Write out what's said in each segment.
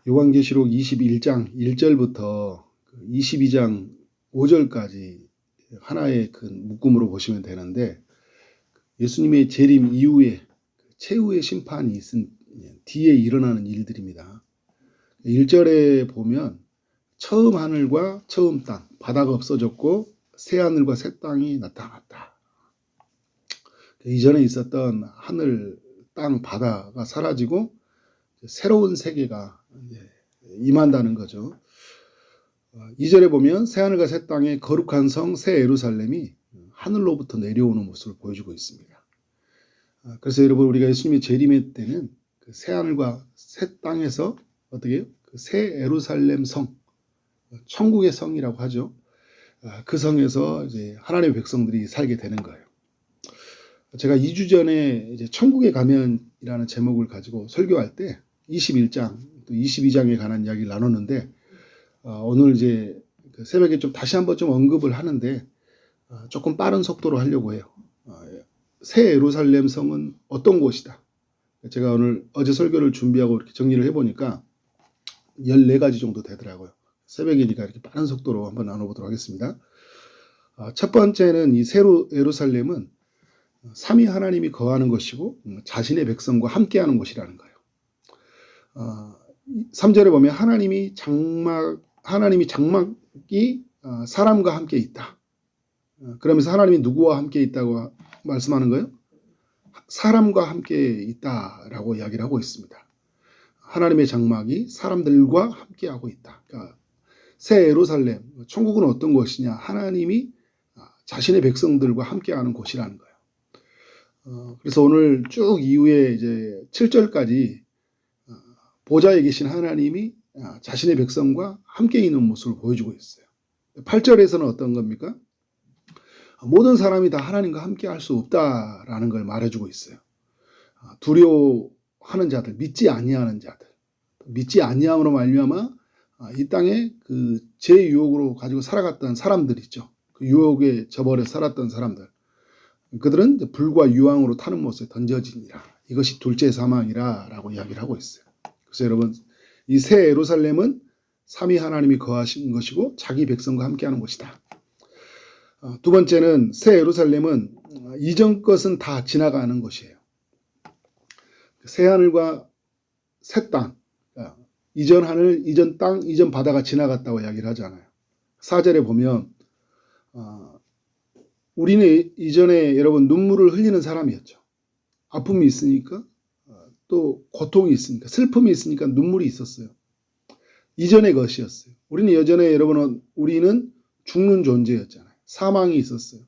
요한계시록 21장 1절부터 22장 5절까지 하나의 그 묶음으로 보시면 되는데, 예수님의 재림 이후에 최후의 심판이 있은 뒤에 일어나는 일들입니다. 1절에 보면 처음 하늘과 처음 땅, 바다가 없어졌고 새 하늘과 새 땅이 나타났다. 이전에 있었던 하늘, 땅, 바다가 사라지고 새로운 세계가 임한다는 거죠. 2절에 보면 새 하늘과 새 땅의 거룩한 성 새 예루살렘이 하늘로부터 내려오는 모습을 보여주고 있습니다. 그래서 여러분, 우리가 예수님의 재림의 때는 그 새 하늘과 새 땅에서 어떻게 해요? 그 새 예루살렘 성, 천국의 성이라고 하죠. 그 성에서 이제 하나님의 백성들이 살게 되는 거예요. 제가 2주 전에 이제 천국에 가면이라는 제목을 가지고 설교할 때 21장 또 22장에 관한 이야기를 나눴는데, 오늘 이제 새벽에 좀 다시 한번 좀 언급을 하는데 조금 빠른 속도로 하려고 해요. 새 예루살렘 성은 어떤 곳이다. 제가 오늘 어제 설교를 준비하고 이렇게 정리를 해보니까 14가지 정도 되더라고요. 새벽이니까 이렇게 빠른 속도로 한번 나눠보도록 하겠습니다. 첫 번째는 이 새 예루살렘은 삼위 하나님이 거하는 것이고 자신의 백성과 함께하는 곳이라는 거예요. 3절에 보면 하나님이 장막이 사람과 함께 있다. 그러면서 하나님이 누구와 함께 있다고 말씀하는 거예요? 사람과 함께 있다라고 이야기를 하고 있습니다. 하나님의 장막이 사람들과 함께하고 있다. 그러니까 새 예루살렘, 천국은 어떤 곳이냐? 하나님이 자신의 백성들과 함께하는 곳이라는 거예요. 그래서 오늘 쭉 이후에 이제 7절까지 보좌에 계신 하나님이 자신의 백성과 함께 있는 모습을 보여주고 있어요. 8절에서는 어떤 겁니까? 모든 사람이 다 하나님과 함께 할 수 없다라는 걸 말해주고 있어요. 두려워하는 자들, 믿지 아니하는 자들, 믿지 아니함으로 말미암아 이 땅에 그 제 유혹으로 가지고 살아갔던 사람들 있죠. 그 유혹에 저버려 살았던 사람들, 그들은 불과 유황으로 타는 못에 던져지니라. 이것이 둘째 사망이라 라고 이야기를 하고 있어요. 그래서 여러분, 이 새 예루살렘은 삼위 하나님이 거하신 것이고 자기 백성과 함께하는 곳이다. 두 번째는 새 예루살렘은 이전 것은 다 지나가는 곳이에요. 새 하늘과 새 땅, 이전 하늘, 이전 땅, 이전 바다가 지나갔다고 이야기를 하잖아요. 4절에 보면 우리는 이전에 여러분 눈물을 흘리는 사람이었죠. 아픔이 있으니까, 또 고통이 있으니까, 슬픔이 있으니까 눈물이 있었어요. 이전의 것이었어요. 우리는 예전에 여러분, 우리는 죽는 존재였잖아요. 사망이 있었어요.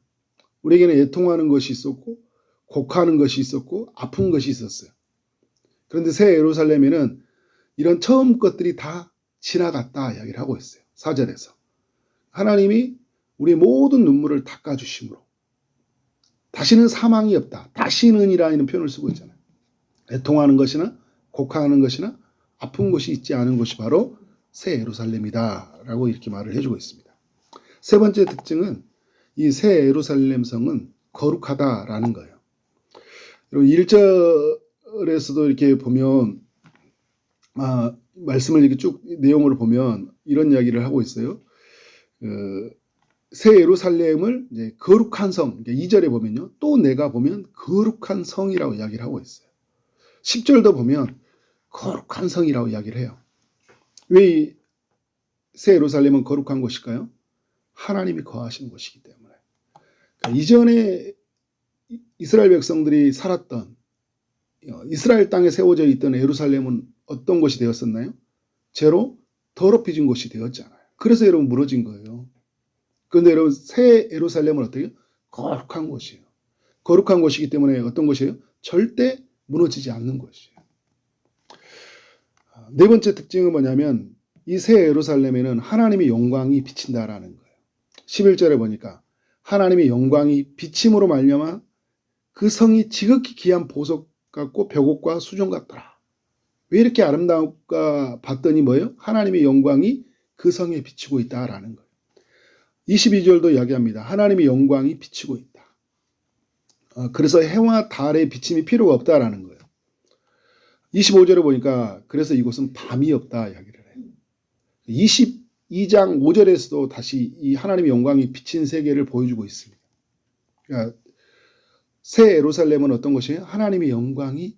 우리에게는 애통하는 것이 있었고 곡하는 것이 있었고 아픈 것이 있었어요. 그런데 새 예루살렘에는 이런 처음 것들이 다 지나갔다 이야기를 하고 있어요. 4절에서 하나님이 우리의 모든 눈물을 닦아주심으로 다시는 사망이 없다. 다시는이라는 표현을 쓰고 있잖아요. 애통하는 것이나 곡하는 것이나 아픈 것이 있지 않은 것이 바로 새 예루살렘이다 라고 이렇게 말을 해주고 있습니다. 세 번째 특징은 이 새 예루살렘 성은 거룩하다라는 거예요. 1절에서도 이렇게 보면 말씀을 이렇게 쭉 내용을 보면 이런 이야기를 하고 있어요. 새 예루살렘을 이제 거룩한 성, 2절에 보면요, 또 내가 보면 거룩한 성이라고 이야기를 하고 있어요. 10절도 보면 거룩한 성이라고 이야기를 해요. 왜 새 예루살렘은 거룩한 곳일까요? 하나님이 거하시는 곳이기 때문에. 그러니까 이전에 이스라엘 백성들이 살았던 이스라엘 땅에 세워져 있던 예루살렘은 어떤 곳이 되었었나요? 죄로 더럽혀진 곳이 되었잖아요. 그래서 여러분 무너진 거예요. 그런데 여러분 새 예루살렘은 어떻게? 거룩한 곳이에요. 거룩한 곳이기 때문에 어떤 곳이에요? 절대 무너지지 않는 곳이에요. 네 번째 특징은 뭐냐면 이 새 예루살렘에는 하나님의 영광이 비친다라는 거예요. 11절에 보니까 하나님의 영광이 비침으로 말미암아 그 성이 지극히 귀한 보석 같고 벽옥과 수종 같더라. 왜 이렇게 아름다울까 봤더니 뭐예요? 하나님의 영광이 그 성에 비치고 있다라는 거예요. 22절도 이야기합니다. 하나님의 영광이 비치고 있다. 그래서 해와 달의 비침이 필요가 없다라는 거예요. 25절에 보니까 그래서 이곳은 밤이 없다 이야기를 해요. 22장 5절에서도 다시 이 하나님의 영광이 비친 세계를 보여주고 있습니다. 그러니까 새 예루살렘은 어떤 것이에요? 하나님의 영광이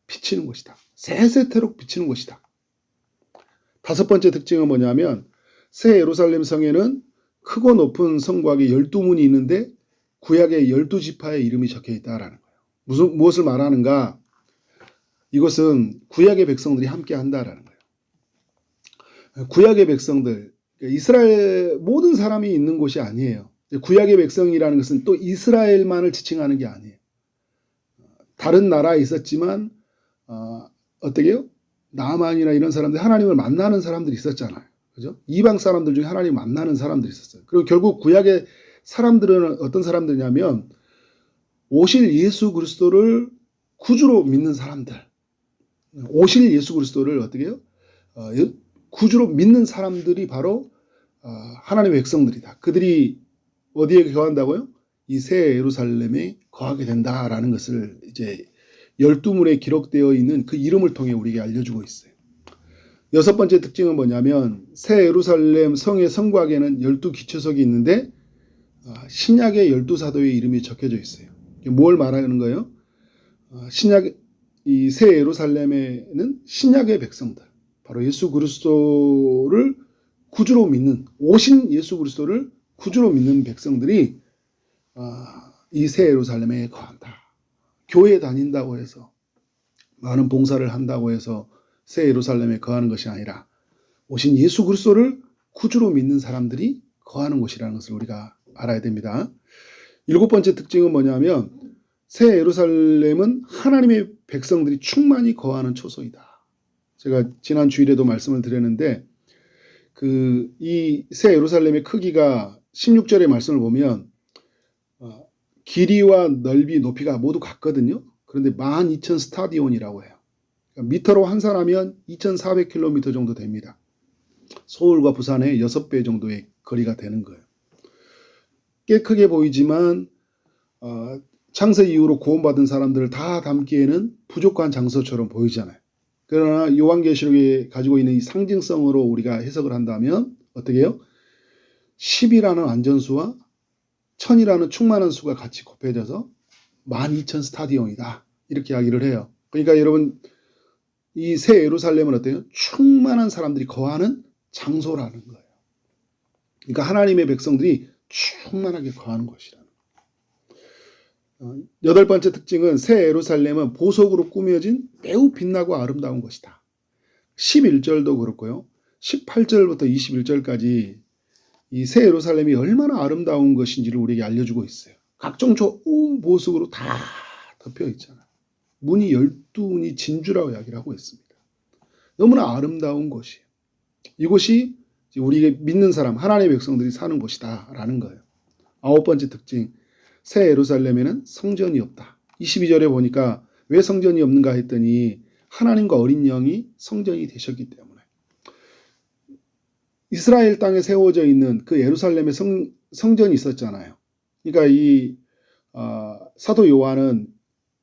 비치는 곳이다. 새새토록 비치는 곳이다. 다섯 번째 특징은 뭐냐면 새 예루살렘 성에는 크고 높은 성곽에 12문이 있는데 구약의 12지파의 이름이 적혀 있다라는 거예요. 무엇을 말하는가? 이것은 구약의 백성들이 함께 한다라는 거예요. 구약의 백성들, 이스라엘 모든 사람이 있는 곳이 아니에요. 구약의 백성이라는 것은 또 이스라엘만을 지칭하는 게 아니에요. 다른 나라에 있었지만 어떻게요? 나만이나 이런 사람들, 하나님을 만나는 사람들이 있었잖아요. 그죠? 이방 사람들 중에 하나님을 만나는 사람들이 있었어요. 그리고 결국 구약의 사람들은 어떤 사람들이냐면 오실 예수 그리스도를 구주로 믿는 사람들. 오실 예수 그리스도를 어떻게 해요? 구주로 믿는 사람들이 바로 하나님의 백성들이다. 그들이 어디에 거한다고요? 이 새 예루살렘에 거하게 된다라는 것을 이제 12문에 기록되어 있는 그 이름을 통해 우리에게 알려주고 있어요. 여섯 번째 특징은 뭐냐면 새 예루살렘 성의 성곽에는 12기초석이 있는데 신약의 12사도의 이름이 적혀져 있어요. 뭘 말하는 거예요? 이 새 예루살렘에는 신약의 백성들, 바로 예수 그리스도를 구주로 믿는, 오신 예수 그리스도를 구주로 믿는 백성들이 이 새 예루살렘에 거한다. 교회에 다닌다고 해서, 많은 봉사를 한다고 해서 새 예루살렘에 거하는 것이 아니라 오신 예수 그리스도를 구주로 믿는 사람들이 거하는 곳이라는 것을 우리가 알아야 됩니다. 일곱 번째 특징은 뭐냐면 새 예루살렘은 하나님의 백성들이 충만히 거하는 초소이다. 제가 지난 주일에도 말씀을 드렸는데 이 새 예루살렘의 크기가 16절의 말씀을 보면 길이와 넓이, 높이가 모두 같거든요. 그런데 12,000 스타디온이라고 해요. 미터로 환산하면 2,400km 정도 됩니다. 서울과 부산의 6배 정도의 거리가 되는 거예요. 꽤 크게 보이지만 창세 이후로 구원받은 사람들을 다 담기에는 부족한 장소처럼 보이잖아요. 그러나 요한계시록이 가지고 있는 이 상징성으로 우리가 해석을 한다면 어떻게 해요? 10이라는 안전수와 1000이라는 충만한 수가 같이 곱해져서 12,000 스타디온이다. 이렇게 이야기를 해요. 그러니까 여러분 이 새 예루살렘은 어때요? 충만한 사람들이 거하는 장소라는 거예요. 그러니까 하나님의 백성들이 충만하게 거하는 곳이라는 거예요. 여덟 번째 특징은 새 예루살렘은 보석으로 꾸며진 매우 빛나고 아름다운 것이다. 11절도 그렇고요. 18절부터 21절까지 이 새 예루살렘이 얼마나 아름다운 것인지를 우리에게 알려주고 있어요. 각종 좋은 보석으로 다 덮여 있잖아요. 문이 12문이 진주라고 이야기를 하고 있습니다. 너무나 아름다운 곳이에요. 이곳이 우리에게 믿는 사람, 하나님의 백성들이 사는 곳이다 라는 거예요. 아홉 번째 특징, 새 예루살렘에는 성전이 없다. 22절에 보니까 왜 성전이 없는가 했더니 하나님과 어린 양이 성전이 되셨기 때문에. 이스라엘 땅에 세워져 있는 그 예루살렘의 성전이 있었잖아요. 그러니까 이 사도 요한은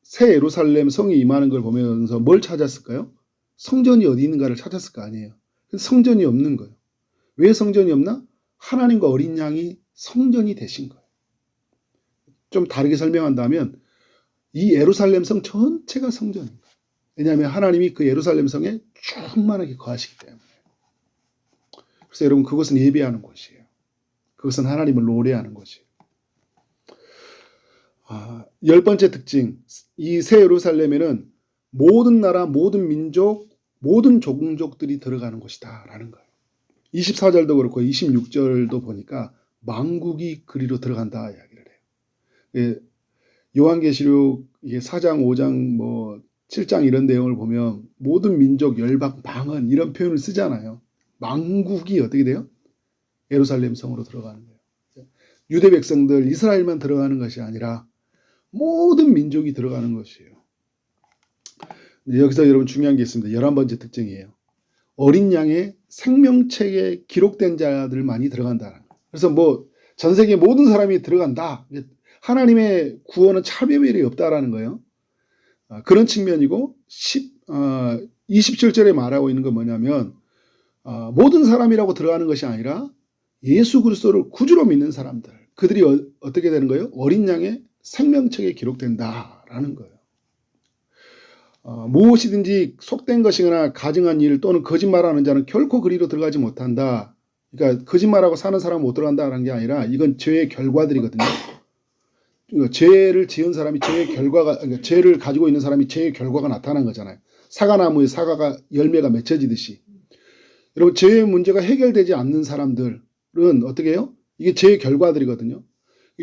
새 예루살렘 성이 임하는 걸 보면서 뭘 찾았을까요? 성전이 어디 있는가를 찾았을 거 아니에요. 성전이 없는 거예요. 왜 성전이 없나? 하나님과 어린 양이 성전이 되신 거예요. 좀 다르게 설명한다면 이 예루살렘 성 전체가 성전인 거예요. 왜냐하면 하나님이 그 예루살렘 성에 충만하게 거하시기 때문에. 그래서 여러분 그것은 예배하는 곳이에요. 그것은 하나님을 노래하는 곳이에요. 열 번째 특징, 이 새 예루살렘에는 모든 나라, 모든 민족, 모든 종족들이 들어가는 곳이다 라는 거예요. 24절도 그렇고 26절도 보니까 만국이 그리로 들어간다 이야기를 해요. 요한계시록 4장, 5장, 7장 이런 내용을 보면 모든 민족, 열방, 방언 이런 표현을 쓰잖아요. 만국이 어떻게 돼요? 예루살렘 성으로 들어가는 거예요. 유대 백성들, 이스라엘만 들어가는 것이 아니라 모든 민족이 들어가는 것이에요. 여기서 여러분 중요한 게 있습니다. 11번째 특징이에요. 어린 양의 생명책에 기록된 자들만이 들어간다는 거예요. 그래서 전 세계 모든 사람이 들어간다. 하나님의 구원은 차별이 없다라는 거예요. 그런 측면이고 27절에 말하고 있는 건 뭐냐면 모든 사람이라고 들어가는 것이 아니라 예수 그리스도를 구주로 믿는 사람들, 그들이 어떻게 되는 거예요? 어린 양의 생명책에 기록된다라는 거예요. 무엇이든지 속된 것이거나 가증한 일 또는 거짓말하는 자는 결코 그리로 들어가지 못한다. 그러니까 거짓말하고 사는 사람은 못 들어간다는 게 아니라 이건 죄의 결과들이거든요. 그러니까 죄를 지은 사람이 죄의 결과가, 그러니까 죄를 가지고 있는 사람이 죄의 결과가 나타난 거잖아요. 사과나무에 사과가 열매가 맺혀지듯이. 여러분, 죄의 문제가 해결되지 않는 사람들은 어떻게 해요? 이게 죄의 결과들이거든요.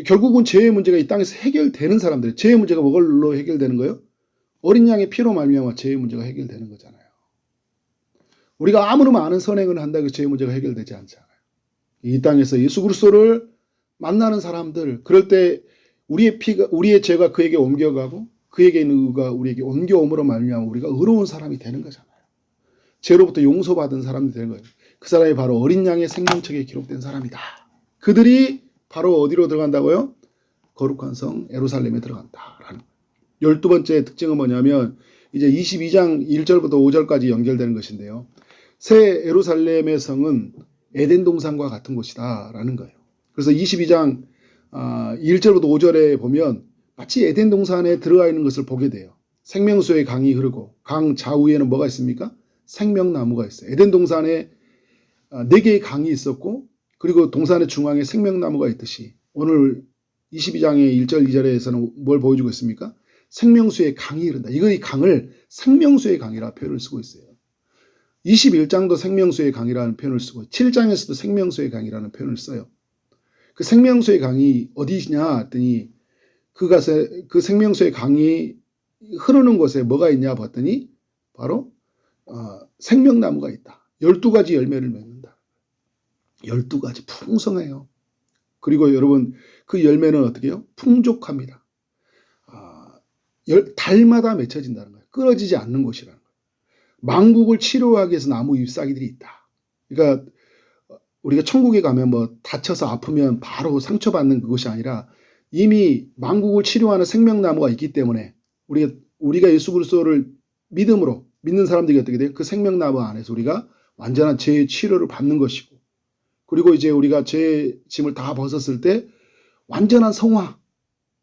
결국은 죄의 문제가 이 땅에서 해결되는 사람들, 죄의 문제가 뭐걸로 해결되는 거예요? 어린 양의 피로 말미암아 죄의 문제가 해결되는 거잖아요. 우리가 아무리 많은 선행을 한다고 죄의 문제가 해결되지 않잖아요. 이 땅에서 예수 그리스도를 만나는 사람들, 그럴 때 우리의 죄가 그에게 옮겨가고 그에게 있는 의가 우리에게 옮겨옴으로 말미암아 우리가 의로운 사람이 되는 거잖아요. 죄로부터 용서받은 사람이 되는 거예요. 그 사람이 바로 어린 양의 생명책에 기록된 사람이다. 그들이 바로 어디로 들어간다고요? 거룩한 성 예루살렘에 들어간다라는 거예요. 12번째 특징은 뭐냐면 이제 22장 1절부터 5절까지 연결되는 것인데요. 새 예루살렘의 성은 에덴 동산과 같은 곳이다 라는 거예요. 그래서 22장 1절부터 5절에 보면 마치 에덴 동산에 들어가 있는 것을 보게 돼요. 생명수의 강이 흐르고 강 좌우에는 뭐가 있습니까? 생명나무가 있어요. 에덴 동산에 4개의 강이 있었고 그리고 동산의 중앙에 생명나무가 있듯이 오늘 22장의 1절 2절에서는 뭘 보여주고 있습니까? 생명수의 강이 흐른다. 이거 이 강을 생명수의 강이라 표현을 쓰고 있어요. 21장도 생명수의 강이라는 표현을 쓰고 7장에서도 생명수의 강이라는 표현을 써요. 그 생명수의 강이 어디냐 했더니 그 생명수의 강이 흐르는 곳에 뭐가 있냐 봤더니 바로 생명나무가 있다. 12가지 열매를 맺는다. 12가지 풍성해요. 그리고 여러분 그 열매는 어떻게 해요? 풍족합니다. 달마다 맺혀진다는 거예요. 끊어지지 않는 곳이라는 거예요. 망국을 치료하기 위해서 나무 잎사귀들이 있다. 그러니까 우리가 천국에 가면 뭐 다쳐서 아프면 바로 상처받는 그것이 아니라 이미 망국을 치료하는 생명나무가 있기 때문에 우리가 예수 그리스도를 믿음으로 믿는 사람들이 어떻게 돼요? 그 생명나무 안에서 우리가 완전한 죄의 치료를 받는 것이고 그리고 이제 우리가 죄의 짐을 다 벗었을 때 완전한 성화,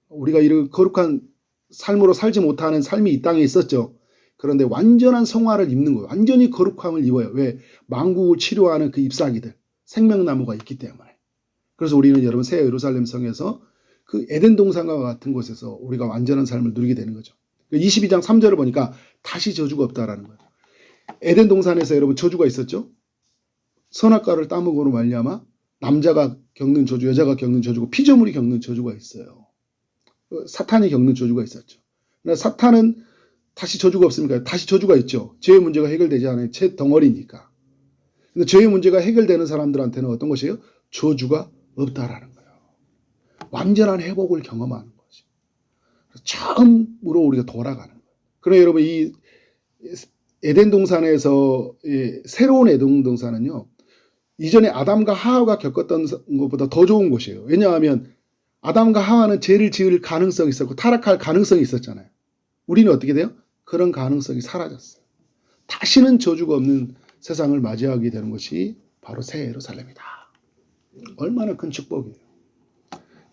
우리가 이런 거룩한 삶으로 살지 못하는 삶이 이 땅에 있었죠. 그런데 완전한 성화를 입는 거예요. 완전히 거룩함을 입어요. 왜? 망국을 치료하는 그 잎사귀들, 생명나무가 있기 때문에. 그래서 우리는 여러분 새 예루살렘 성에서 그 에덴 동산과 같은 곳에서 우리가 완전한 삶을 누리게 되는 거죠. 22장 3절을 보니까 다시 저주가 없다라는 거예요. 에덴 동산에서 여러분 저주가 있었죠. 선악과를 따먹으로 말미암아 남자가 겪는 저주, 여자가 겪는 저주고 피조물이 겪는 저주가 있어요. 사탄이 겪는 저주가 있었죠. 그러나 사탄은 다시 저주가 없습니까? 다시 저주가 있죠. 죄의 문제가 해결되지 않아요. 죄 덩어리니까. 근데 죄의 문제가 해결되는 사람들한테는 어떤 것이에요? 저주가 없다라는 거예요. 완전한 회복을 경험하는 거죠. 처음으로 우리가 돌아가는 거예요. 그러나 여러분 이 에덴 동산에서 새로운 에덴 동산은요. 이전에 아담과 하와가 겪었던 것보다 더 좋은 곳이에요. 왜냐하면 아담과 하와는 죄를 지을 가능성이 있었고 타락할 가능성이 있었잖아요. 우리는 어떻게 돼요? 그런 가능성이 사라졌어요. 다시는 저주가 없는 세상을 맞이하게 되는 것이 바로 새 예루살렘이다. 얼마나 큰 축복이에요.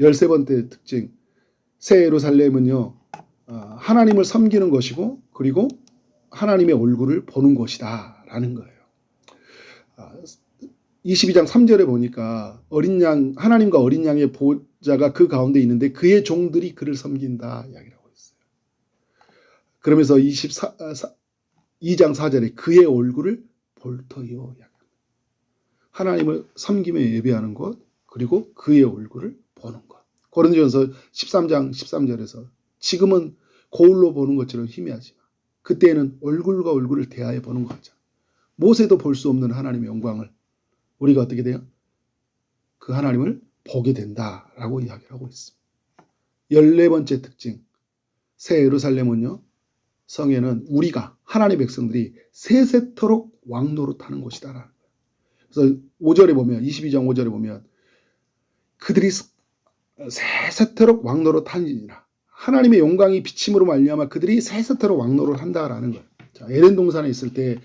13번째 특징, 새 예루살렘은요. 하나님을 섬기는 것이고 그리고 하나님의 얼굴을 보는 것이다 라는 거예요. 22장 3절에 보니까 하나님과 어린 양의 보좌가 그 가운데 있는데 그의 종들이 그를 섬긴다 이야기라고 했어요. 그러면서 2장 4절에 그의 얼굴을 볼 터이요. 하나님을 섬기며 예배하는 것 그리고 그의 얼굴을 보는 것. 고린도전서 13장 13절에서 지금은 거울로 보는 것처럼 희미하지만 그때는 얼굴과 얼굴을 대하여 보는 것 같잖아요. 모세도 볼 수 없는 하나님의 영광을 우리가 어떻게 돼요? 그 하나님을 보게 된다라고 이야기를 하고 있습니다. 14번째 특징, 새 예루살렘은요. 성에는 우리가 하나님의 백성들이 세세토록 왕노릇하는 곳이다. 그래서 5절에 보면 22장 5절에 보면 그들이 세세토록 왕노릇하니라. 하나님의 영광이 비침으로 말미암아 그들이 세세토록 왕노릇을 한다라는 거예요. 자, 에덴 동산에 있을 때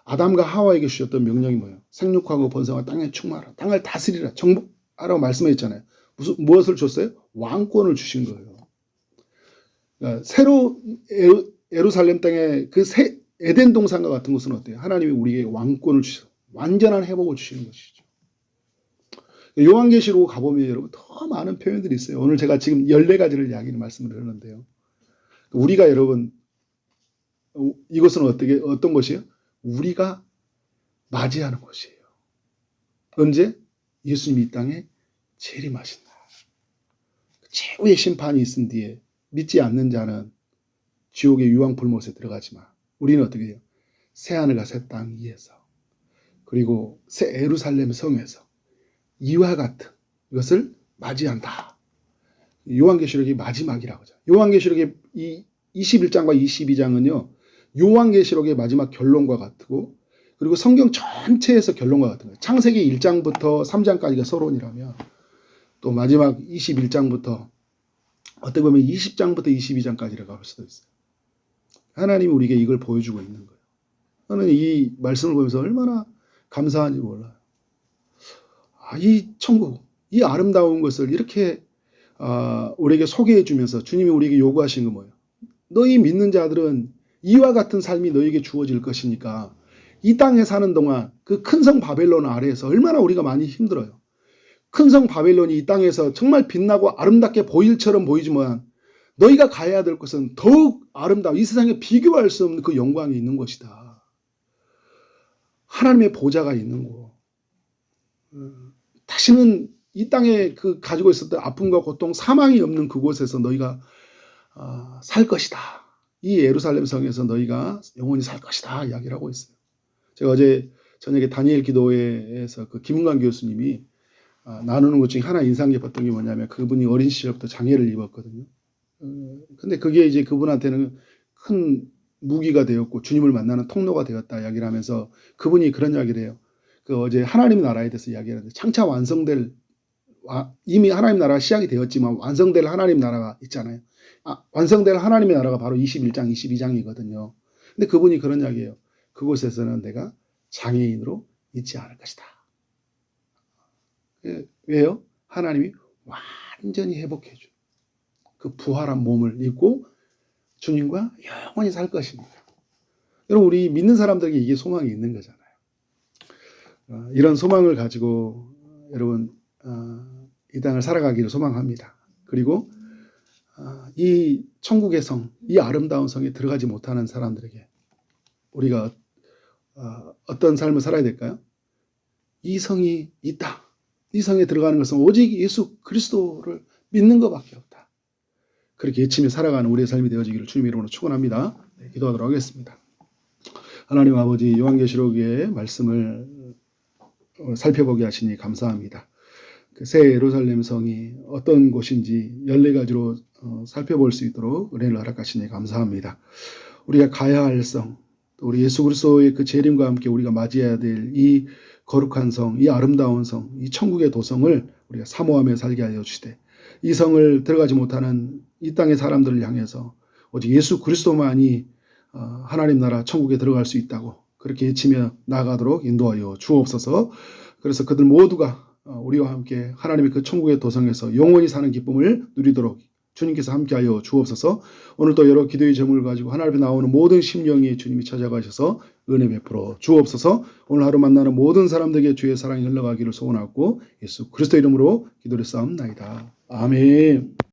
아담과 하와에게 주셨던 명령이 뭐예요? 생육하고 번성하고 땅에 충만하라. 땅을 다스리라. 정복하라고 말씀했잖아요. 무엇을 줬어요? 왕권을 주신 거예요. 그러니까 새로 예루살렘 땅에 그 에덴 동산과 같은 것은 어때요? 하나님이 우리에게 왕권을 주셔서 완전한 회복을 주시는 것이죠. 요한계시록 가보면 여러분 더 많은 표현들이 있어요. 오늘 제가 지금 14가지를 이야기를 말씀을 하는데요. 우리가 여러분 이것은 어떤 것이에요? 우리가 맞이하는 것이에요. 언제? 예수님이 이 땅에 재림하신다. 최후의 심판이 있은 뒤에 믿지 않는 자는 지옥의 유황불못에 들어가지만 우리는 어떻게 해요? 새하늘과 새 땅 위에서 그리고 새 예루살렘 성에서 이와 같은 이것을 맞이한다. 요한계시록이 마지막이라고 하죠. 요한계시록의 이 21장과 22장은요. 요한계시록의 마지막 결론과 같고 그리고 성경 전체에서 결론과 같은 거예요. 창세기 1장부터 3장까지가 서론이라면 또 마지막 21장부터 어떻게 보면 20장부터 22장까지라고 할 수도 있어요. 하나님이 우리에게 이걸 보여주고 있는 거예요. 저는 이 말씀을 보면서 얼마나 감사한지 몰라요. 이 천국, 이 아름다운 것을 이렇게 우리에게 소개해 주면서 주님이 우리에게 요구하신 건 뭐예요? 너희 믿는 자들은 이와 같은 삶이 너희에게 주어질 것이니까 이 땅에 사는 동안 그 큰 성 바벨론 아래에서 얼마나 우리가 많이 힘들어요. 큰 성 바벨론이 이 땅에서 정말 빛나고 아름답게 보일처럼 보이지만 너희가 가야 될 것은 더욱 아름다운 이 세상에 비교할 수 없는 그 영광이 있는 것이다. 하나님의 보좌가 있는 곳. 다시는 이 땅에 그 가지고 있었던 아픔과 고통, 사망이 없는 그곳에서 너희가 살 것이다. 이 예루살렘 성에서 너희가 영원히 살 것이다. 이야기를 하고 있어요. 제가 어제 저녁에 다니엘 기도회에서 그 김은관 교수님이 나누는 것 중에 하나 인상 깊었던 게 뭐냐면 그분이 어린 시절부터 장애를 입었거든요. 근데 그게 이제 그분한테는 큰 무기가 되었고 주님을 만나는 통로가 되었다 이야기를 하면서 그분이 그런 이야기를 해요. 그 어제 하나님 나라에 대해서 이야기하는데 장차 완성될 이미 하나님 나라가 시작이 되었지만 완성될 하나님 나라가 있잖아요. 완성될 하나님의 나라가 바로 21장, 22장이거든요. 근데 그분이 그런 이야기예요. 그곳에서는 내가 장애인으로 있지 않을 것이다. 왜요? 하나님이 완전히 회복해줘. 그 부활한 몸을 입고 주님과 영원히 살 것입니다. 여러분 우리 믿는 사람들에게 이게 소망이 있는 거잖아요. 이런 소망을 가지고 여러분 이 땅을 살아가기를 소망합니다. 그리고 이 천국의 성, 이 아름다운 성에 들어가지 못하는 사람들에게 우리가 어떤 삶을 살아야 될까요? 이 성이 있다. 이 성에 들어가는 것은 오직 예수 그리스도를 믿는 것밖에 없다. 그렇게 외치며 살아가는 우리의 삶이 되어지기를 주님의 이름으로 축원합니다. 네, 기도하도록 하겠습니다. 하나님 아버지 요한계시록의 말씀을 살펴보게 하시니 감사합니다. 그 새 예루살렘 성이 어떤 곳인지 14가지로 살펴볼 수 있도록 은혜를 허락하시니 감사합니다. 우리가 가야 할 성, 또 우리 예수 그리스도의 그 재림과 함께 우리가 맞이해야 될 이 거룩한 성, 이 아름다운 성, 이 천국의 도성을 우리가 사모하며 살게 하여 주시되 이 성을 들어가지 못하는 이 땅의 사람들을 향해서 오직 예수 그리스도만이 하나님 나라 천국에 들어갈 수 있다고 그렇게 외치며 나아가도록 인도하여 주옵소서. 그래서 그들 모두가 우리와 함께 하나님의 그 천국의 도성에서 영원히 사는 기쁨을 누리도록 주님께서 함께하여 주옵소서. 오늘도 여러 기도의 제목을 가지고 하나님 앞에 나오는 모든 심령이 주님이 찾아가셔서 은혜 베풀어 주옵소서. 오늘 하루 만나는 모든 사람들에게 주의 사랑이 흘러가기를 소원하고 예수 그리스도 이름으로 기도를 쌓옵나이다. 아멘.